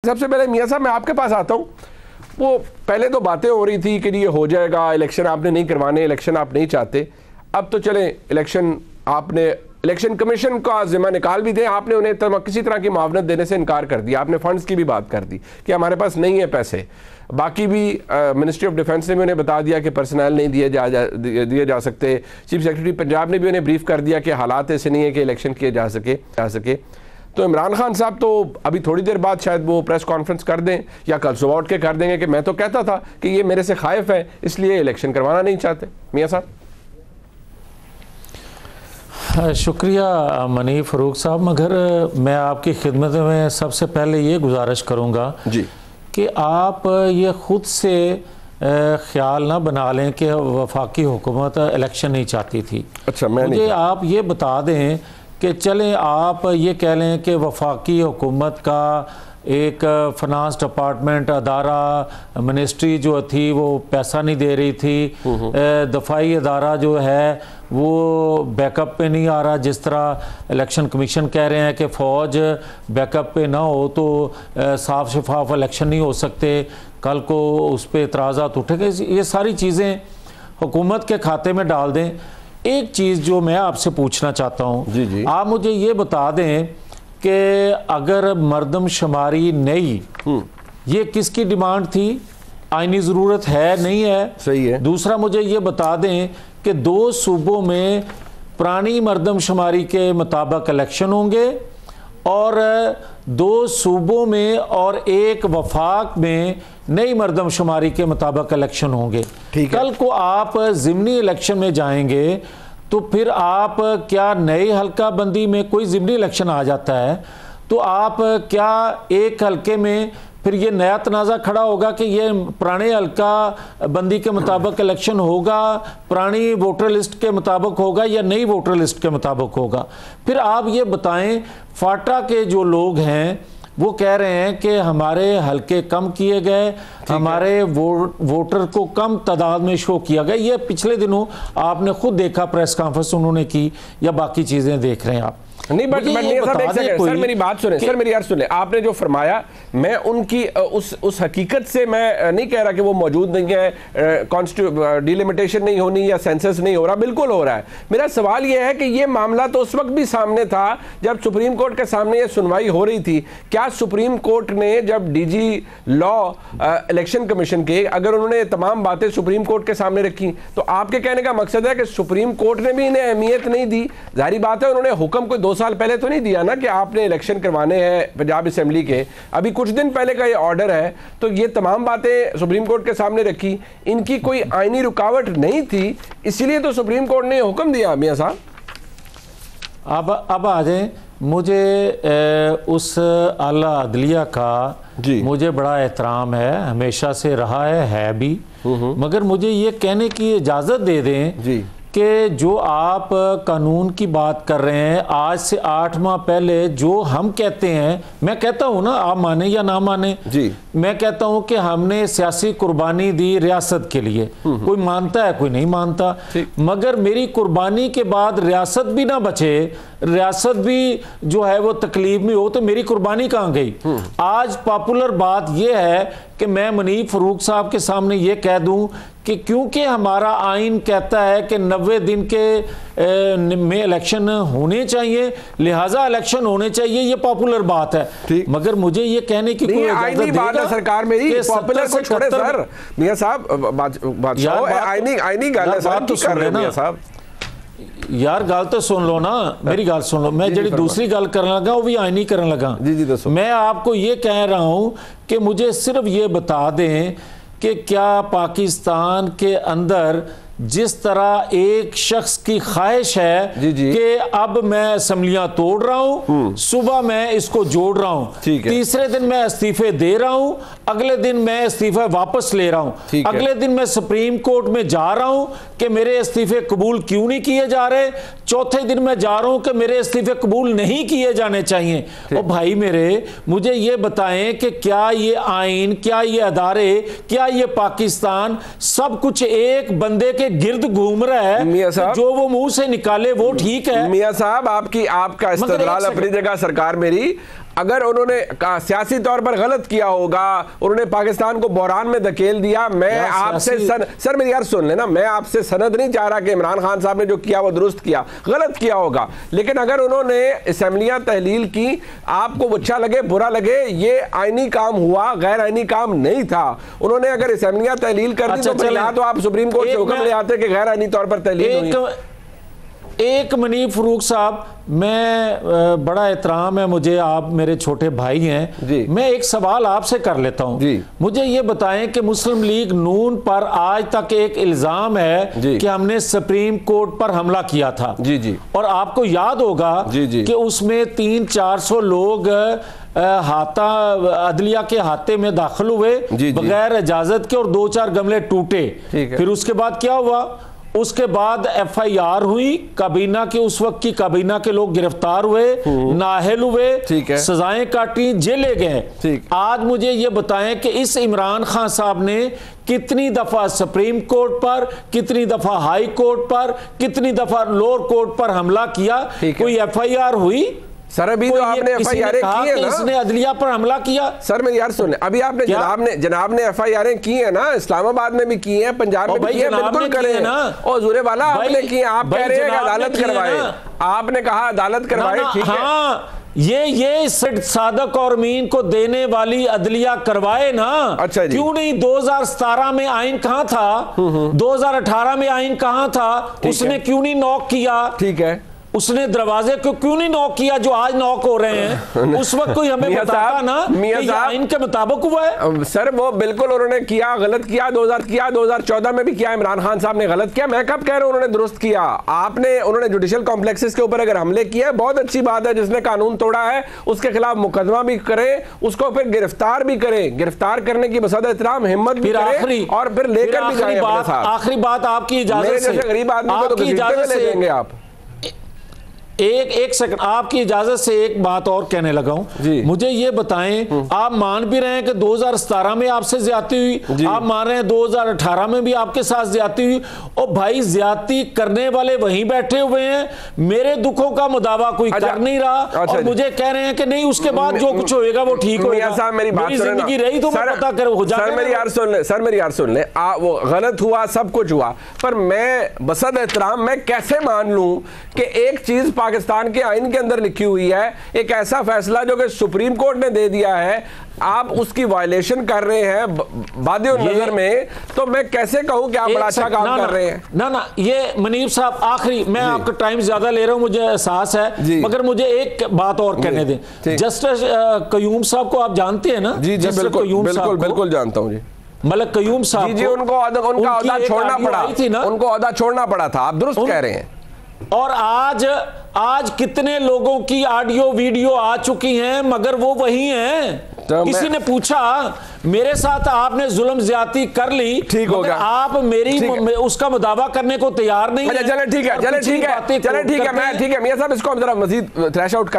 सबसे पहले मियां साहब मैं आपके पास आता हूँ। वो पहले तो बातें हो रही थी कि ये हो जाएगा, इलेक्शन आपने नहीं करवाने, इलेक्शन आप नहीं चाहते। अब तो चले इलेक्शन, आपने इलेक्शन कमीशन का जिम्मा निकाल भी दे, आपने उन्हें किसी तरह की मुआवनत देने से इनकार कर दिया। आपने फंड्स की भी बात कर दी कि हमारे पास नहीं है पैसे। बाकी भी मिनिस्ट्री ऑफ डिफेंस ने भी उन्हें बता दिया कि पर्सनल नहीं दिए जा सकते। चीफ सेक्रेटरी पंजाब ने भी उन्हें ब्रीफ कर दिया कि हालात ऐसे नहीं है कि इलेक्शन किए जा सके। तो इमरान खान साहब तो अभी थोड़ी देर बाद शायद वो प्रेस कॉन्फ्रेंस कर दें या कल सुबह उठ के कर देंगे कि मैं तो कहता था कि ये मेरे से खाइफ है, इसलिए इलेक्शन करवाना नहीं चाहते। मियां साहब। शुक्रिया मनी फ़रूक साहब, मगर मैं आपकी खिदमत में सबसे पहले ये गुजारिश करूँगा जी कि आप ये ख़ुद से ख्याल ना बना लें कि वफाकी हुकूमत इलेक्शन नहीं चाहती थी। अच्छा, मुझे आप ये बता दें कि चलें आप ये कह लें कि वफाकी हुकूमत का एक फाइनेंस डिपार्टमेंट अदारा मिनिस्ट्री जो थी वो पैसा नहीं दे रही थी, दफाई अदारा जो है वो बैकअप पे नहीं आ रहा। जिस तरह इलेक्शन कमीशन कह रहे हैं कि फ़ौज बैकअप पे ना हो तो साफ शफाफ इलेक्शन नहीं हो सकते, कल को उस पर एतराज़ात उठेंगे। ये सारी चीज़ें हुकूमत के खाते में डाल दें। एक चीज़ जो मैं आपसे पूछना चाहता हूँ, आप मुझे ये बता दें कि अगर मर्दमशुमारी नई, ये किसकी डिमांड थी? आईनी ज़रूरत है नहीं है? सही है। दूसरा मुझे ये बता दें कि 2 सूबों में पुरानी मर्दमशुमारी के मुताबिक इलेक्शन होंगे और 2 सूबों में और एक वफाक में नई मर्दमशुमारी के मुताबिक इलेक्शन होंगे। कल को आप ज़िमनी इलेक्शन में जाएंगे तो फिर आप क्या नए हल्का बंदी में कोई ज़िमनी इलेक्शन आ जाता है तो आप क्या एक हल्के में फिर ये नया तनाज़ा खड़ा होगा कि ये पुराने हल्का बंदी के मुताबिक इलेक्शन होगा, पुरानी वोटर लिस्ट के मुताबिक होगा या नई वोटर लिस्ट के मुताबिक होगा? फिर आप ये बताएं, फाटा के जो लोग हैं वो कह रहे हैं कि हमारे हल्के कम किए गए, हमारे वोटर को कम तादाद में शो किया गया। ये पिछले दिनों आपने खुद देखा, प्रेस कॉन्फ्रेंस उन्होंने की या बाकी चीज़ें देख रहे हैं आप। नहीं, बट सर मेरी बात सुने, सर मेरी यार सुने। आपने जो फरमाया, मैं उनकी उस हकीकत से मैं नहीं कह रहा कि वो मौजूद नहीं है, डिलिमिटेशन नहीं होनी या सेंसस नहीं हो रहा, बिल्कुल हो रहा है। मेरा सवाल ये है कि ये मामला तो उस वक्त भी सामने था जब सुप्रीम कोर्ट के सामने ये सुनवाई हो रही थी। क्या सुप्रीम कोर्ट ने जब डीजी लॉ इलेक्शन कमीशन के, अगर उन्होंने तमाम बातें सुप्रीम कोर्ट के सामने रखी तो आपके कहने का मकसद है कि सुप्रीम कोर्ट ने भी इन्हें अहमियत नहीं दी? जाहिर बात है, उन्होंने हुक्म कोई 2 साल पहले तो नहीं दिया ना कि आपने इलेक्शन करवाने हैं पंजाब असेंबली के। अभी कुछ दिन पहले का ये ऑर्डर है, तो ये तमाम बातें सुप्रीम कोर्ट के सामने रखी, इनकी कोई आईनी रुकावट नहीं थी, इसलिए तो सुप्रीम कोर्ट ने हुक्म दिया। मियां साहब अब आ जाए, मुझे उस आला अदलिया का मुझे बड़ा एहतराम है, हमेशा से रहा है भी, मगर मुझे ये कहने की इजाज़त दे दें जी कि जो आप कानून की बात कर रहे हैं, आज से 8 माह पहले जो हम कहते हैं, मैं कहता हूं ना, आप माने या ना माने जी, मैं कहता हूं कि हमने सियासी कुर्बानी दी रियासत के लिए। कोई मानता है, कोई नहीं मानता, मगर मेरी कुर्बानी के बाद रियासत भी ना बचे, रियासत भी जो है वो तकलीफ में हो, तो मेरी कुर्बानी कहाँ गई? आज पॉपुलर बात यह है कि मैं मनी फ़रूक साहब के सामने ये कह दूं कि क्योंकि हमारा आइन कहता है कि 90 दिन के में इलेक्शन होने चाहिए, लिहाजा इलेक्शन होने चाहिए, ये पॉपुलर बात है। मगर मुझे ये कहने की कोई आईनी बात है सरकार मेरी, पॉपुलर को छोड़े सर। मियां साहब आईनी गाल है सर, कर रहे मियां साहब यार, गाल तो सुन लो ना, मेरी गाल सुन लो। मैं जी दूसरी गाल करने लगा वो भी आईनी करने लगा। जी मैं आपको ये कह रहा हूं कि मुझे सिर्फ ये बता दें कि क्या पाकिस्तान के अंदर जिस तरह एक शख्स की ख्वाहिश है कि अब मैं असम्बलियां तोड़ रहा हूं, सुबह मैं इसको जोड़ रहा हूं, तीसरे दिन मैं इस्तीफे दे रहा हूं, अगले दिन मैं इस्तीफे वापस ले रहा हूं, अगले दिन मैं सुप्रीम कोर्ट में जा रहा हूं कि मेरे इस्तीफे कबूल क्यों नहीं किए जा रहे, चौथे दिन मैं जा रहा हूं कि मेरे इस्तीफे कबूल नहीं किए जाने चाहिए। और भाई मेरे, मुझे ये बताएं कि क्या ये आइन, क्या ये अदारे, क्या ये पाकिस्तान सब कुछ एक बंदे के गिर्द घूम रहा है? मियां साहब, जो वो मुंह से निकाले वो ठीक है। मियां साहब, आपका इस्तदलाल अपनी जगह, सरकार मेरी अगर उन्होंने सियासी तौर पर गलत किया होगा, उन्होंने पाकिस्तान को बहरान में धकेल दिया, मैं आपसे सर मेरी यार सुन लेना, मैं आपसे सनद नहीं चाह रहा कि इमरान खान साहब ने जो किया वो दुरुस्त किया, गलत किया होगा, लेकिन अगर उन्होंने असेंबलियां तहलील की, आपको अच्छा लगे बुरा लगे, ये आईनी काम हुआ, गैर आईनी काम नहीं था। उन्होंने अगर असेंबलियां तहलील कर दी तो या तो आप सुप्रीम कोर्ट से हुक्म ले आते कि गैर आईनी तौर पर तहलील हुई। एक मनीब फरूक साहब, मैं बड़ा एहतराम है मुझे, आप मेरे छोटे भाई हैं, मैं एक सवाल आपसे कर लेता हूं। मुझे ये बताएं कि मुस्लिम लीग नून पर आज तक एक इल्जाम है कि हमने सुप्रीम कोर्ट पर हमला किया था। और आपको याद होगा कि उसमें 300-400 लोग हाथा अदलिया के हाथे में दाखिल हुए बगैर इजाजत के और 2-4 गमले टूटे। फिर उसके बाद क्या हुआ? उसके बाद FIR हुई, काबीना के उस वक्त की काबीना के लोग गिरफ्तार हुए, नाअहल हुए, सजाएं काटी, जेले गए। आज मुझे ये बताएं कि इस इमरान खान साहब ने कितनी दफा सुप्रीम कोर्ट पर, कितनी दफा हाई कोर्ट पर, कितनी दफा लोअर कोर्ट पर हमला किया? कोई FIR हुई? सर अभी तो आपने FIR की है ना, इसने अदलिया पर हमला किया। सर मेरी यार सुन, अभी आपने जनाब ने FIR की है ना, इस्लामाबाद में भी की है, पंजाब में भी की है, बिल्कुल करें ना। और जुरे वाला आपने की, आप कह रहे हैं अदालत करवाए, आपने कहा अदालत करवाए, ठीक है। हाँ, ये सादक और मीन को देने वाली अदलिया करवाए ना। अच्छा जी। क्यों नहीं? 2017 में आइन कहां था? 2018 में आइन कहां था? उसने क्यों नहीं नॉक किया? ठीक है, उसने दरवाजे को क्यों नहीं नॉक किया जो आज नॉक हो रहे हैं? उस वक्त कोई हमें बताता ना कि आइन के मुताबिक हुआ है। सर वो बिल्कुल उन्होंने किया, गलत किया, 2014 में भी किया, इमरान खान साहब ने गलत किया। मैं कब कह रहा हूं उन्होंने दुरुस्त किया? उन्होंने जुडिशियल कॉम्प्लेक्सेस के ऊपर अगर हमले किए, बहुत अच्छी बात है, जिसने कानून तोड़ा है उसके खिलाफ मुकदमा भी करें, उसको फिर गिरफ्तार भी करें, गिरफ्तार करने की बसद एहतराम हिम्मत भी करें और फिर लेकर भी जाएं अपने साथ। आखिरी बात आपकी इजाजत से, गरीब आदमी को तो घसीटते हुए ले जाएंगे आप। एक सेकंड, आपकी इजाजत से एक बात और कहने लगा हूं। मुझे ये बताएं, आप मान भी रहे हैं कि 2017 में आपसे ज्यादती हुई, आप मान रहे हैं 2018 में भी आपके साथ ज्यादती हुई, और भाई ज्यादती करने वाले वहीं बैठे हुए हैं, मेरे दुखों का मुदावा कोई कर नहीं रहा, और मुझे कह रहे हैं कि नहीं उसके बाद जो कुछ होएगा वो ठीक होगा। साहब मेरी बात जिंदगी रही तो पता करो हो जाएगा। सर मेरी यार सुन ले, वो गलत हुआ, सब कुछ हुआ, पर मैं बसद एहतराम मैं कैसे मान लूं कि एक चीज पाकिस्तान के आइन के अंदर लिखी हुई है, एक ऐसा फैसला जो कि सुप्रीम कोर्ट ने दे दिया है, आप उसकी वायलेशन कर रहे हैं बादे नजर में, तो मैं कैसे कहूं कि आप बड़ा अच्छा काम कर रहे हैं? ना ये मनीब साहब, आखिरी, मैं आपका टाइम ज्यादा ले रहा हूं, मुझे एहसास है, मगर मुझे एक बात और कहने दें। जस्टिस कयूम साहब को आप जानते हैं ना? जी बिल्कुल जानता हूं जी। मलिक कयूम साहब जी उनका ओहदा छोड़ना पड़ा थी ना, उनको ओहदा छोड़ना पड़ा था, आप दुरुस्त कह रहे हैं। और आज कितने लोगों की ऑडियो वीडियो आ चुकी हैं, मगर वो वही हैं। तो किसी ने पूछा मेरे साथ आपने जुल्म ज्यादती कर ली, ठीक हो गया, आप मेरी उसका मुदावा करने को तैयार नहीं। चले ठीक है, मैं ठीक है मियां साहब, इसको हम जरा मजीद थ्रैश आउट